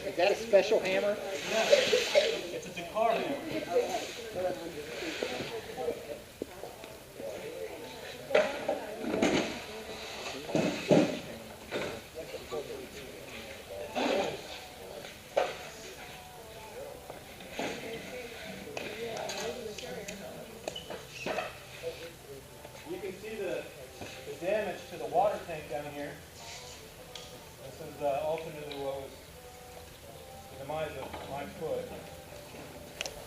Is that a special hammer? Yeah. It's a Dakar hammer. You can see the damage to the water tank down here. This is ultimately what was the demise of my foot.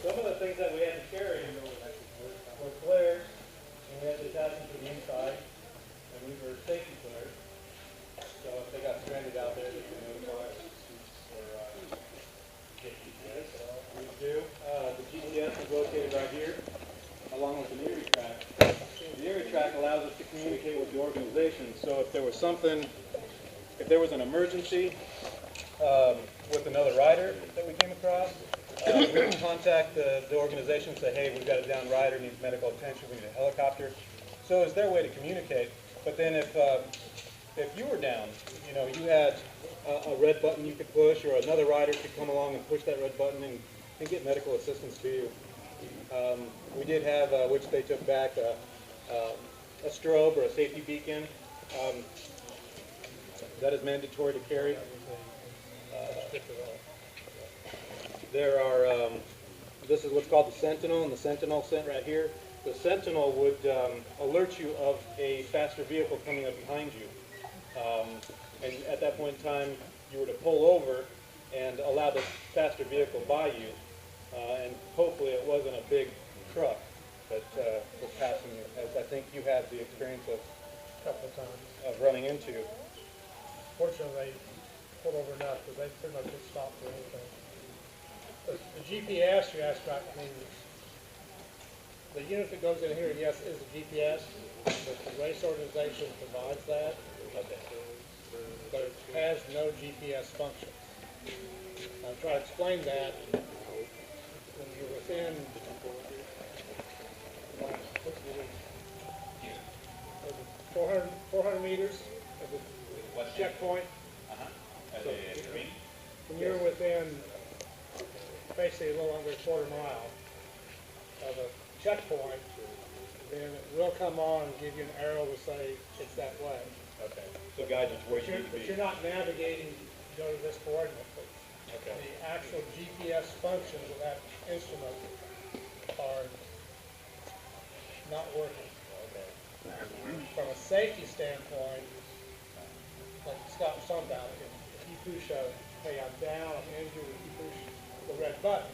Some of the things that we had to carry were flares, and we had to attach them to the inside, and we were safety flares. So if they got stranded out there, they could notify us or get GPS. We do. The GPS is located right here, along with the Erie track. The Erie track allows us to communicate with the organization. So if there was something, if there was an emergency with another rider that we came across, we would contact the organization and say, hey, we've got a down rider, needs medical attention, we need a helicopter. So it's their way to communicate. But then if you were down, you know, you had a red button you could push, or another rider could come along and push that red button and get medical assistance to you. We did have, which they took back, a strobe or a safety beacon. That is mandatory to carry. There are, this is what's called the Sentinel, and the Sentinel sent right here. The Sentinel would alert you of a faster vehicle coming up behind you. And at that point in time, you were to pull over and allow the faster vehicle by you. And hopefully it wasn't a big truck that was passing you, as I think you had the experience of A couple of times. running into. Fortunately, they pulled over enough because they pretty much didn't stop for anything. The GPS you asked about, I mean, the unit that goes in here, yes, is a GPS, but the race organization provides that. Okay. But it has no GPS functions. I'll try to explain that. When you're within 400 meters of the checkpoint. So when you're within basically a little under a quarter mile of a checkpoint, then it will come on and give you an arrow to say it's that way. Okay. So guide you to where you need to But be. you're not navigating to go to this coordinate. Okay. The actual GPS functions of that instrument are not working. Okay. From a safety standpoint, like Scott was talking about, if you push hey, I'm down, I'm injured, if you push the red button,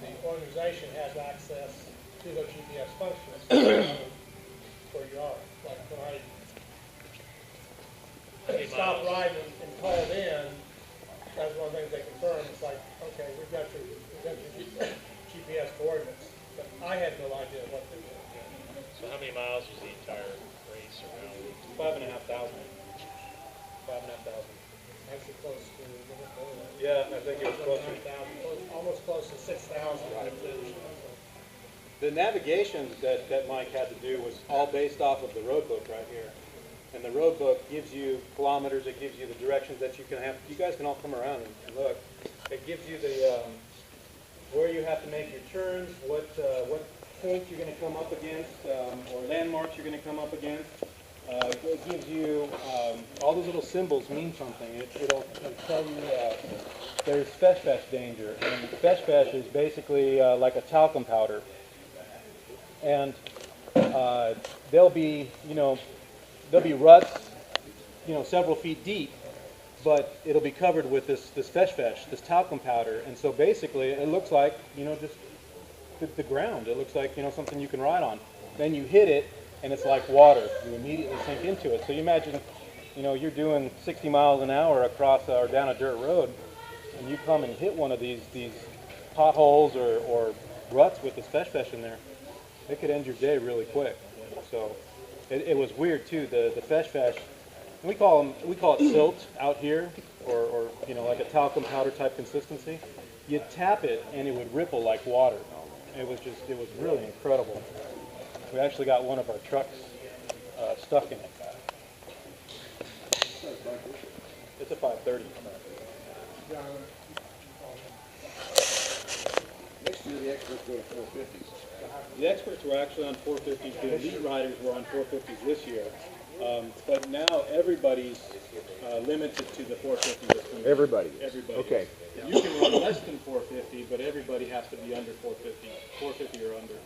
the organization has access to those GPS functions where you are. Like when I stopped riding and called in, that was one of the things they confirmed. It's like, okay, we've got your GPS coordinates, but I had no idea what they were. So how many miles was the entire race around? 5,500. 5,500. Actually close to, Yeah, I think it was closer. 9,000, almost close to 6,000. The navigation that Mike had to do was all based off of the road book right here. And the road book gives you kilometers, it gives you the directions that you can have. You guys can all come around and look. It gives you the where you have to make your turns, what points you're going to come up against, or landmarks you're going to come up against. It gives you all those little symbols mean something. It'll tell you there's fesh danger, and fesh is basically like a talcum powder, and there'll be ruts, several feet deep, but it'll be covered with this fesh, this talcum powder, and so basically it looks like just the ground. It looks like something you can ride on. Then you hit it, and it's like water. You immediately sink into it. So you imagine you know, you're doing 60 miles an hour across or down a dirt road, and you come and hit one of these potholes or ruts with this fesh in there, it could end your day really quick. So it was weird too. The fesh, we call it silt out here, or you know, like a talcum powder type consistency. You'd tap it and it would ripple like water. It was really incredible. We actually got one of our trucks stuck in it. It's a 530. Next year, the experts go to 450s. The experts were actually on 450s. The elite riders were on 450s this year. But now everybody's limited to the 450s. Everybody. Everybody. Okay. You can run less than 450, but everybody has to be under 450. 450 or under.